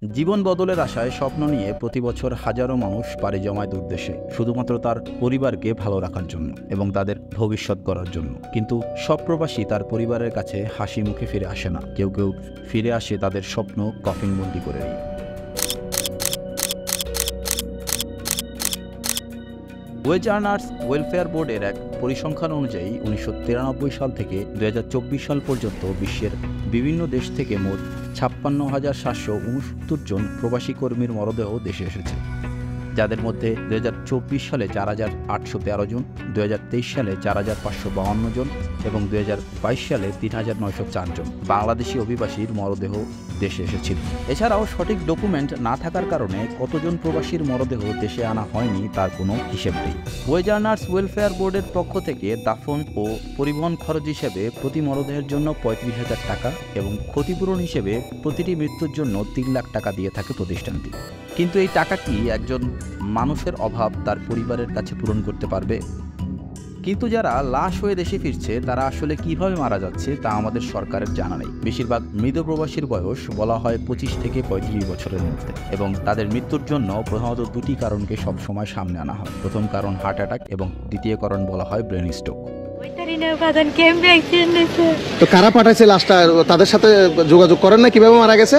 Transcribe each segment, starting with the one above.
জীবন বদলের আশায় স্বপ্ন নিয়ে প্রতি বছর হাজারো মানুষ পাড়ি জমায় দূর দেশে, শুধুমাত্র তার পরিবারকে ভালো রাখার জন্য এবং তাদের ভবিষ্যৎ গড়ার জন্য। কিন্তু সব প্রবাসী তার পরিবারের কাছে হাসি মুখে ফিরে আসে না। কেউ কেউ ফিরে আসে তাদের স্বপ্ন কফিনবন্দি করে নিয়ে। ওয়েজ আর্নার্স ওয়েলফেয়ার বোর্ডের এক পরিসংখ্যান অনুযায়ী 1993 সাল থেকে 2024 সাল পর্যন্ত বিশ্বের বিভিন্ন দেশ থেকে মোট 56,769 জন প্রবাসী কর্মীর মরদেহ দেশে এসেছে, যাদের মধ্যে 2024 সালে 4,813 জন, 2023 সালে 4,552 জন এবং 2022 সালে 3,904 জন বাংলাদেশি অভিবাসীর মরদেহ দেশে এসেছিল। এছাড়াও সঠিক ডকুমেন্ট না থাকার কারণে কতজন প্রবাসীর মরদেহ দেশে আনা হয়নি তার কোনো হিসেব নেই। ওয়েজ আর্নার্স ওয়েলফেয়ার বোর্ডের পক্ষ থেকে দাফন ও পরিবহন খরচ হিসেবে প্রতি মরদেহের জন্য 35,000 টাকা এবং ক্ষতিপূরণ হিসেবে প্রতিটি মৃত্যুর জন্য 3 লাখ টাকা দিয়ে থাকে প্রতিষ্ঠানটি। কিন্তু এই টাকা কি একজন মানুষের অভাব তার পরিবারের কাছে পূরণ করতে পারবে? কিন্তু যারা লাশ হয়ে দেশে ফিরছে তারা আসলে কিভাবে মারা যাচ্ছে তা আমাদের সরকারের জানা নেই। বেশিরভাগ মৃত প্রবাসীর বয়স বলা হয় 25 থেকে 35 বছরের মধ্যে এবং তাদের মৃত্যুর জন্য প্রধানত দুটি কারণকে সবসময় সামনে আনা হয়। প্রথম কারণ হার্ট অ্যাটাক এবং দ্বিতীয় কারণ বলা হয় ব্রেন স্ট্রোক। তো কারা পাঠাইছে লাশটা, তাদের সাথে যোগাযোগ করেন না কিভাবে মারা গেছে?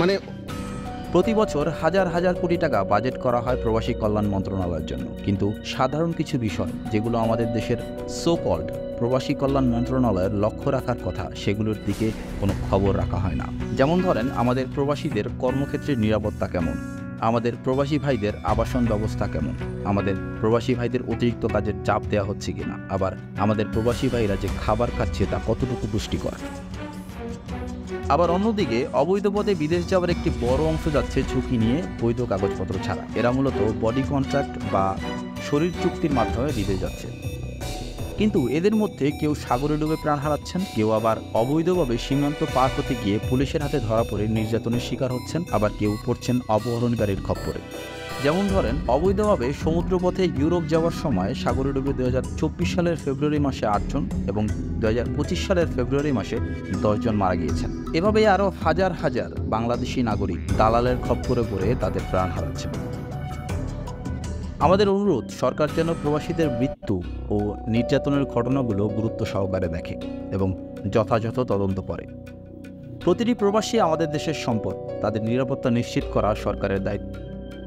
মানে প্রতি বছর হাজার হাজার কোটি টাকা বাজেট করা হয় প্রবাসী কল্যাণ মন্ত্রণালয়ের জন্য, কিন্তু সাধারণ কিছু বিষয় যেগুলো আমাদের দেশের সো কল্ড প্রবাসী কল্যাণ মন্ত্রণালয়ের লক্ষ্য রাখার কথা, সেগুলোর দিকে কোনো খবর রাখা হয় না। যেমন ধরেন, আমাদের প্রবাসীদের কর্মক্ষেত্রের নিরাপত্তা কেমন, আমাদের প্রবাসী ভাইদের আবাসন ব্যবস্থা কেমন, আমাদের প্রবাসী ভাইদের অতিরিক্ত কাজের চাপ দেওয়া হচ্ছে কিনা, আবার আমাদের প্রবাসী ভাইরা যে খাবার খাচ্ছে তা কতটুকু পুষ্টিকর। আবার অন্যদিকে অবৈধ পথে বিদেশ যাওয়ার একটি বড় অংশ যাচ্ছে ঝুঁকি নিয়ে, বৈধ কাগজপত্র ছাড়া। এরা মূলত বডি কন্ট্রাক্ট বা শরীর চুক্তির মাধ্যমে বিদেশ যাচ্ছে। কিন্তু এদের মধ্যে কেউ সাগরে ডুবে প্রাণ হারাচ্ছেন, কেউ আবার অবৈধভাবে সীমান্ত পার হতে গিয়ে পুলিশের হাতে ধরা পড়ে নির্যাতনের শিকার হচ্ছেন, আবার কেউ পড়ছেন অপহরণকারীর খপ্পরে। যেমন ধরেন, অবৈধভাবে সমুদ্রপথে ইউরোপ যাওয়ার সময় সাগরে ডুবে 2024 সালের ফেব্রুয়ারি মাসে 8 জন এবং 2025 সালের ফেব্রুয়ারি মাসে 10 জন মারা গিয়েছেন। এভাবেই আরও হাজার হাজার বাংলাদেশি নাগরিক দালালের খপ্পরে পড়ে তাদের প্রাণ হারাচ্ছেন। আমাদের অনুরোধ, সরকার যেন প্রবাসীদের মৃত্যু ও নির্যাতনের ঘটনাগুলো গুরুত্ব সহকারে দেখে এবং যথাযথ তদন্ত করে। প্রতিটি প্রবাসী আমাদের দেশের সম্পদ, তাদের নিরাপত্তা নিশ্চিত করা সরকারের দায়িত্ব।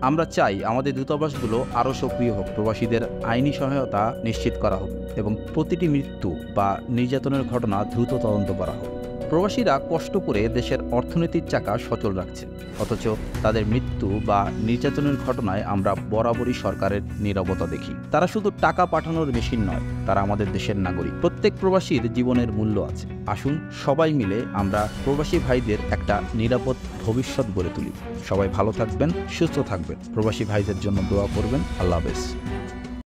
আমরা চাই আমাদের দূতাবাসগুলো আরও সক্রিয় হোক, প্রবাসীদের আইনি সহায়তা নিশ্চিত করা হোক এবং প্রতিটি মৃত্যু বা নির্যাতনের ঘটনা দ্রুত তদন্ত করা হোক। প্রবাসীরা কষ্ট করে দেশের অর্থনীতির চাকা সচল রাখছে, অথচ তাদের মৃত্যু বা নির্যাতনের ঘটনায় আমরা বরাবরই সরকারের নীরবতা দেখি। তারা শুধু টাকা পাঠানোর মেশিন নয়, তারা আমাদের দেশের নাগরিক। প্রত্যেক প্রবাসীর জীবনের মূল্য আছে। আসুন সবাই মিলে আমরা প্রবাসী ভাইদের একটা নিরাপদ ভবিষ্যৎ গড়ে তুলি। সবাই ভালো থাকবেন, সুস্থ থাকবেন, প্রবাসী ভাইদের জন্য দোয়া করবেন। আল্লাহ হাফেজ।